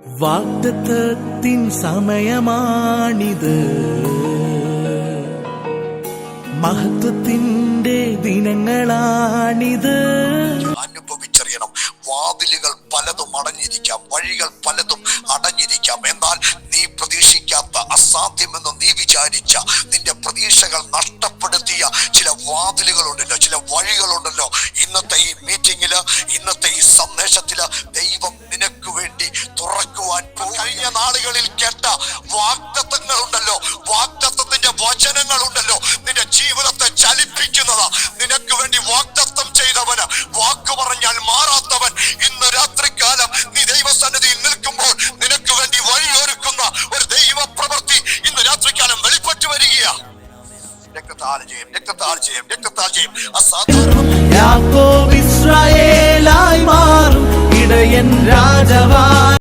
വാഗ്ദത്തത്തിൻ സമയമാണിത്, മഹത്വത്തിന്റെ ദിനങ്ങളാണിത്. അനുഭവിച്ചറിയണം. വാതിലുകൾ പലതും അടഞ്ഞിരിക്കാം, വഴികൾ പലതും അടഞ്ഞിരിക്കാം. എന്നാൽ നീ പ്രതീക്ഷിക്കാത്ത, അസാധ്യമെന്ന് നീ വിചാരിച്ച, നിന്റെ പ്രതീക്ഷകൾ നഷ്ടപ്പെടുത്തിയ ചില വാതിലുകളുണ്ടല്ലോ, ചില വഴികളുണ്ടല്ലോ. ഇന്നത്തെ ഈ മീറ്റിംഗില്, ഇന്നത്തെ ഈ സന്ദേശത്തില് ദൈവം നിനക്ക് വേണ്ടി തുറക്കുവാൻ കഴിഞ്ഞ നാളുകളിൽ കേട്ട വാഗ്ദത്തങ്ങളുണ്ടല്ലോ, വാഗ്ദത്തത്തിന്റെ വചനങ്ങളുണ്ടല്ലോ, നിന്റെ ജീവിതത്തെ ചലിപ്പിക്കുന്നതാ. നിനക്ക് വേണ്ടി വാഗ്ദത്തം ചെയ്തവന്, വാക്ക് പറഞ്ഞാൽ മാറാത്തവൻ, ഇന്ന് രാത്രികാലം നീ ദൈവസന്നിധിയിൽ നിൽക്കുമ്പോൾ നിനക്ക് വേണ്ടി വഴിയൊരുക്കുന്ന ഒരു ദൈവ പ്രവൃത്തി ഇന്ന് രാത്രികാലം വെളിപ്പെട്ടു വരികയാ. രക്തത്താൽ ജയം, രക്തത്താൽ ജയം, രക്ത